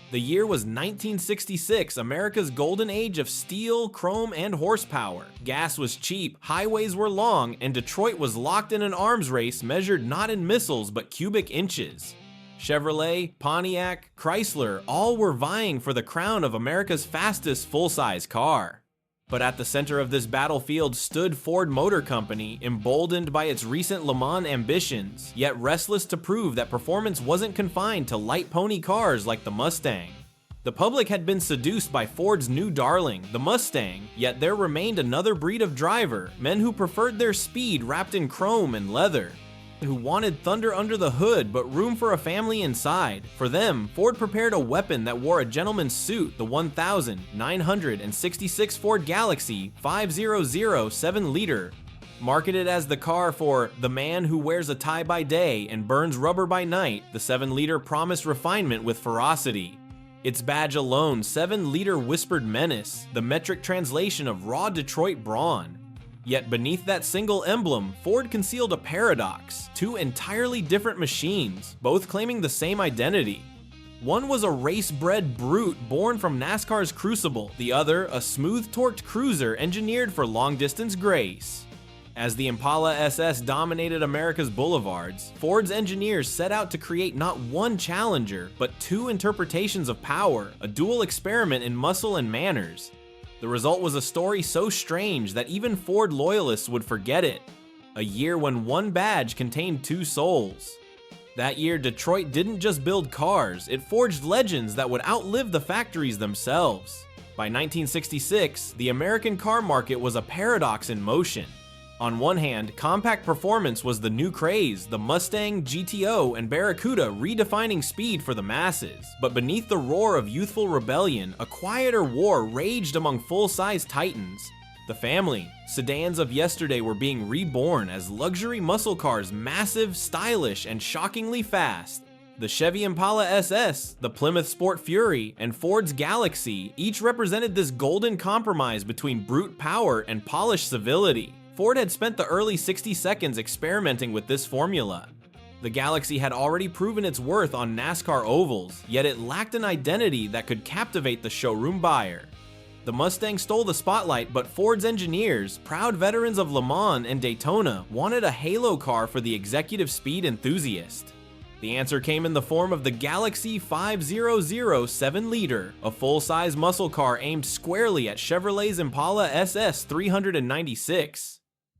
The year was 1966, America's golden age of steel, chrome, and horsepower. Gas was cheap, highways were long, and Detroit was locked in an arms race measured not in missiles but cubic inches. Chevrolet, Pontiac, Chrysler all were vying for the crown of America's fastest full-size car. But at the center of this battlefield stood Ford Motor Company, emboldened by its recent Le Mans ambitions, yet restless to prove that performance wasn't confined to light pony cars like the Mustang. The public had been seduced by Ford's new darling, the Mustang, yet there remained another breed of driver, men who preferred their speed wrapped in chrome and leather, who wanted thunder under the hood but room for a family inside. For them, Ford prepared a weapon that wore a gentleman's suit, the 1966 Ford Galaxie 500 7-liter. Marketed as the car for the man who wears a tie by day and burns rubber by night, the 7-liter promised refinement with ferocity. Its badge alone, 7-liter whispered menace, the metric translation of raw Detroit brawn. Yet beneath that single emblem, Ford concealed a paradox, two entirely different machines, both claiming the same identity. One was a race-bred brute born from NASCAR's crucible, the other a smooth-torqued cruiser engineered for long-distance grace. As the Impala SS dominated America's boulevards, Ford's engineers set out to create not one challenger, but two interpretations of power, a dual experiment in muscle and manners. The result was a story so strange that even Ford loyalists would forget it. A year when one badge contained two souls. That year, Detroit didn't just build cars, it forged legends that would outlive the factories themselves. By 1966, the American car market was a paradox in motion. On one hand, compact performance was the new craze, the Mustang, GTO, and Barracuda redefining speed for the masses. But beneath the roar of youthful rebellion, a quieter war raged among full-size titans. The family, sedans of yesterday were being reborn as luxury muscle cars, massive, stylish, and shockingly fast. The Chevy Impala SS, the Plymouth Sport Fury, and Ford's Galaxie each represented this golden compromise between brute power and polished civility. Ford had spent the early 60 seconds experimenting with this formula. The Galaxie had already proven its worth on NASCAR ovals, yet it lacked an identity that could captivate the showroom buyer. The Mustang stole the spotlight, but Ford's engineers, proud veterans of Le Mans and Daytona, wanted a halo car for the executive speed enthusiast. The answer came in the form of the Galaxie 500 7-liter, a full-size muscle car aimed squarely at Chevrolet's Impala SS 396.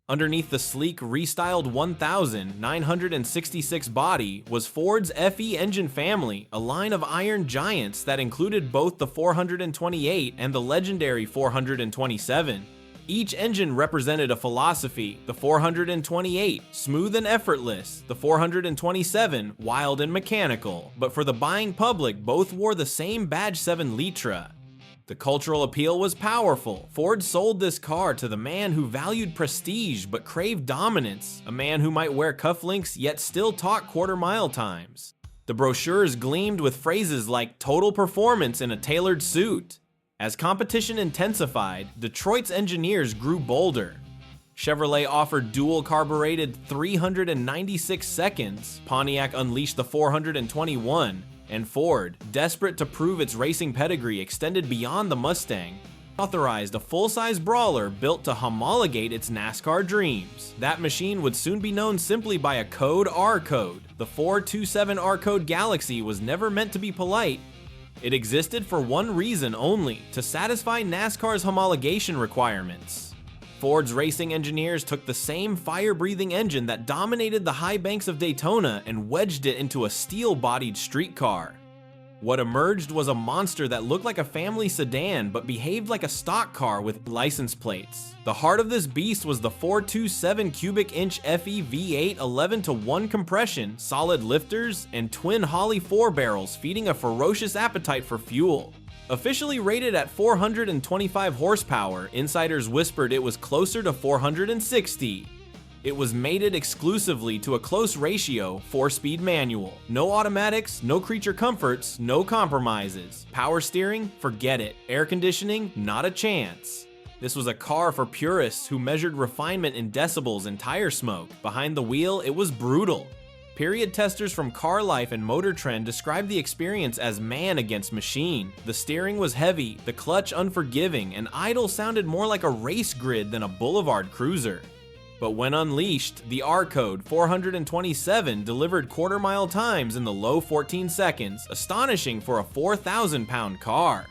Underneath the sleek, restyled 1966 body was Ford's FE engine family, a line of iron giants that included both the 428 and the legendary 427. Each engine represented a philosophy, the 428, smooth and effortless, the 427, wild and mechanical, but for the buying public, both wore the same badge 7 litre. The cultural appeal was powerful. Ford sold this car to the man who valued prestige but craved dominance, a man who might wear cufflinks yet still talk quarter-mile times. The brochures gleamed with phrases like total performance in a tailored suit. As competition intensified, Detroit's engineers grew bolder. Chevrolet offered dual-carbureted 396 seconds, Pontiac unleashed the 421, and Ford, desperate to prove its racing pedigree extended beyond the Mustang, authorized a full-size brawler built to homologate its NASCAR dreams. That machine would soon be known simply by a code R code. The 427 R code Galaxie was never meant to be polite. It existed for one reason only, to satisfy NASCAR's homologation requirements. Ford's racing engineers took the same fire-breathing engine that dominated the high banks of Daytona and wedged it into a steel-bodied street car. What emerged was a monster that looked like a family sedan but behaved like a stock car with license plates. The heart of this beast was the 427 cubic inch FE V8 11:1 compression, solid lifters, and twin Holley 4 barrels feeding a ferocious appetite for fuel. Officially rated at 425 horsepower, insiders whispered it was closer to 460. It was mated exclusively to a close ratio 4-speed manual. No automatics, no creature comforts, no compromises. Power steering? Forget it. Air conditioning? Not a chance. This was a car for purists who measured refinement in decibels and tire smoke. Behind the wheel, it was brutal. Period testers from Car Life and Motor Trend described the experience as man against machine. The steering was heavy, the clutch unforgiving, and idle sounded more like a race grid than a boulevard cruiser. But when unleashed, the R-Code 427 delivered quarter-mile times in the low 14 seconds, astonishing for a 4,000-pound car.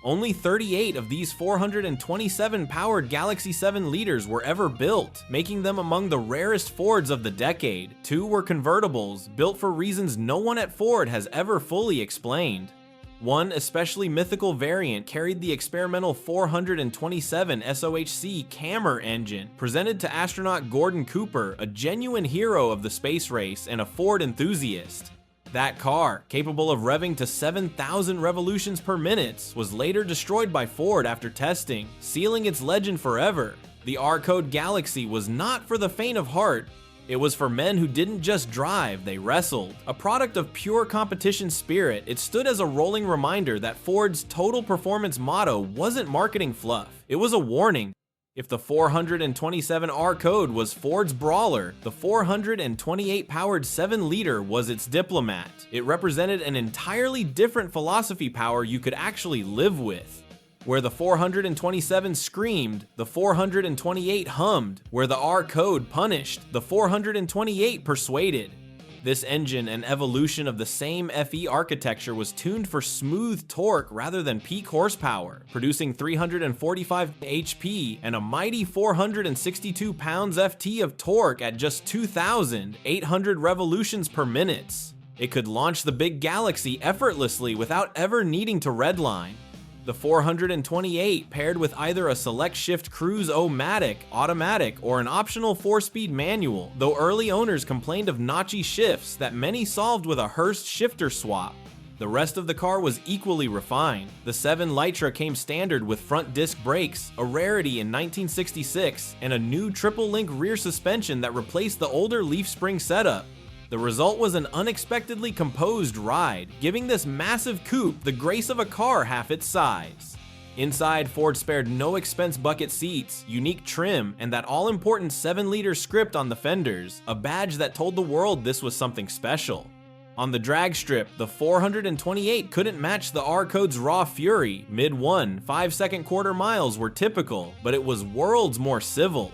Only 38 of these 427 powered Galaxie 7 liters were ever built, making them among the rarest Fords of the decade. 2 were convertibles, built for reasons no one at Ford has ever fully explained. One especially mythical variant carried the experimental 427 SOHC Cammer engine, presented to astronaut Gordon Cooper, a genuine hero of the space race and a Ford enthusiast. That car, capable of revving to 7,000 revolutions per minute, was later destroyed by Ford after testing, sealing its legend forever. The R-Code Galaxie was not for the faint of heart. It was for men who didn't just drive, they wrestled. A product of pure competition spirit, it stood as a rolling reminder that Ford's total performance motto wasn't marketing fluff. It was a warning. If the 427 R-Code was Ford's brawler, the 428 powered 7-liter was its diplomat. It represented an entirely different philosophy power you could actually live with. Where the 427 screamed, the 428 hummed. Where the R-Code punished, the 428 persuaded. This engine, an evolution of the same FE architecture, was tuned for smooth torque rather than peak horsepower, producing 345 HP and a mighty 462 pounds-ft of torque at just 2,800 revolutions per minute. It could launch the big Galaxie effortlessly without ever needing to redline. The 428 paired with either a select shift cruise-o-matic, automatic, or an optional 4-speed manual, though early owners complained of notchy shifts that many solved with a Hurst shifter swap. The rest of the car was equally refined. The 7 Litre came standard with front disc brakes, a rarity in 1966, and a new triple-link rear suspension that replaced the older leaf spring setup. The result was an unexpectedly composed ride, giving this massive coupe the grace of a car half its size. Inside, Ford spared no expense bucket seats, unique trim, and that all-important 7-liter script on the fenders, a badge that told the world this was something special. On the drag strip, the 428 couldn't match the R-Code's raw fury. Mid-1, 5-second quarter miles were typical, but it was worlds more civil.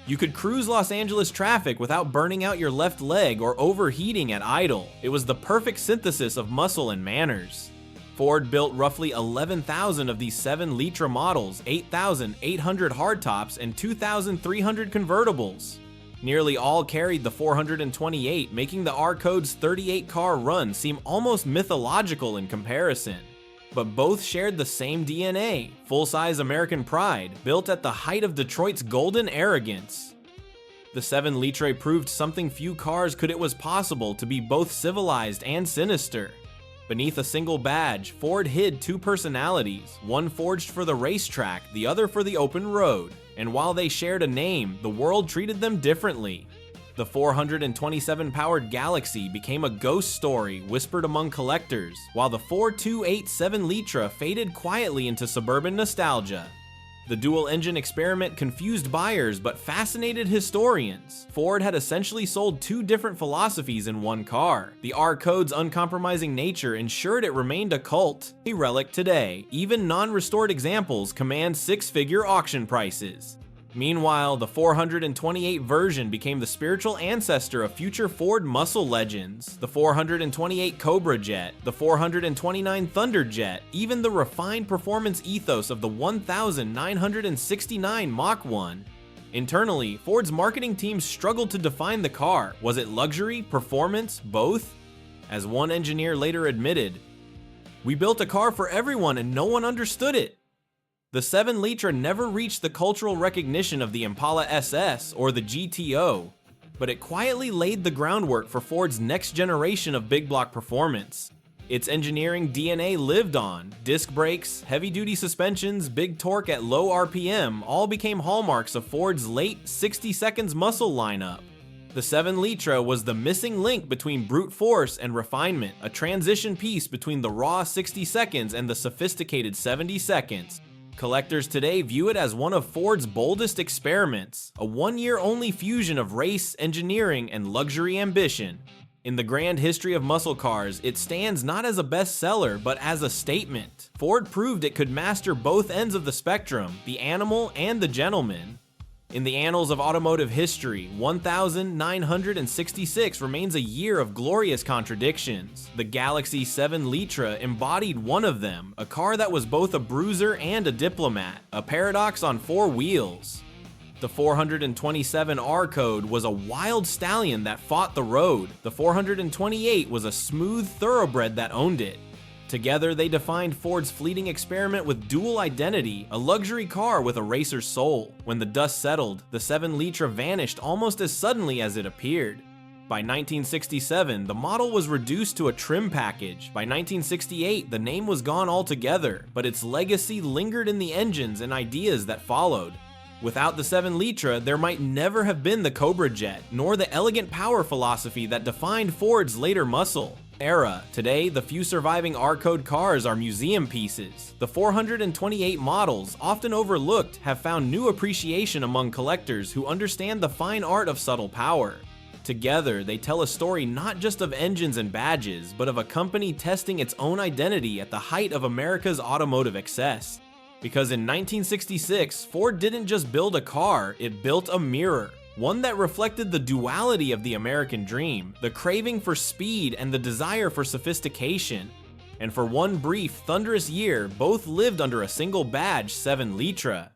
You could cruise Los Angeles traffic without burning out your left leg or overheating at idle. It was the perfect synthesis of muscle and manners. Ford built roughly 11,000 of these 7-liter models, 8,800 hardtops, and 2,300 convertibles. Nearly all carried the 428, making the R-Code's 38-car run seem almost mythological in comparison. But both shared the same DNA, full-size American pride, built at the height of Detroit's golden arrogance. The 7-liter proved something few cars could. It was possible to be both civilized and sinister. Beneath a single badge, Ford hid 2 personalities, one forged for the racetrack, the other for the open road. And while they shared a name, the world treated them differently. The 427-powered Galaxie became a ghost story whispered among collectors, while the 428 7-liter faded quietly into suburban nostalgia. The dual-engine experiment confused buyers but fascinated historians. Ford had essentially sold 2 different philosophies in one car. The R-Code's uncompromising nature ensured it remained a cult, a relic today. Even non-restored examples command 6-figure auction prices. Meanwhile, the 428 version became the spiritual ancestor of future Ford muscle legends. The 428 Cobra Jet, the 429 Thunderjet, even the refined performance ethos of the 1969 Mach 1. Internally, Ford's marketing team struggled to define the car. Was it luxury, performance, both? As one engineer later admitted, "We built a car for everyone and no one understood it." The 7-liter never reached the cultural recognition of the Impala SS or the GTO, but it quietly laid the groundwork for Ford's next generation of big block performance. Its engineering DNA lived on. Disc brakes, heavy-duty suspensions, big torque at low RPM all became hallmarks of Ford's late 60 seconds muscle lineup. The 7-liter was the missing link between brute force and refinement, a transition piece between the raw 60 seconds and the sophisticated 70 seconds. Collectors today view it as one of Ford's boldest experiments, a one-year-only fusion of race, engineering, and luxury ambition. In the grand history of muscle cars, it stands not as a bestseller, but as a statement. Ford proved it could master both ends of the spectrum, the animal and the gentleman. In the annals of automotive history, 1966 remains a year of glorious contradictions. The Galaxie 7 litre embodied one of them, a car that was both a bruiser and a diplomat, a paradox on four wheels. The 427R code was a wild stallion that fought the road. The 428 was a smooth thoroughbred that owned it. Together, they defined Ford's fleeting experiment with dual identity, a luxury car with a racer's soul. When the dust settled, the 7 litre vanished almost as suddenly as it appeared. By 1967, the model was reduced to a trim package. By 1968, the name was gone altogether, but its legacy lingered in the engines and ideas that followed. Without the 7 litre, there might never have been the Cobra Jet, nor the elegant power philosophy that defined Ford's later muscle era. Today, the few surviving R-code cars are museum pieces. The 428 models, often overlooked, have found new appreciation among collectors who understand the fine art of subtle power. Together, they tell a story not just of engines and badges, but of a company testing its own identity at the height of America's automotive excess. Because in 1966, Ford didn't just build a car, it built a mirror. One that reflected the duality of the American dream, the craving for speed and the desire for sophistication. And for one brief, thunderous year, both lived under a single badge, 7 litre.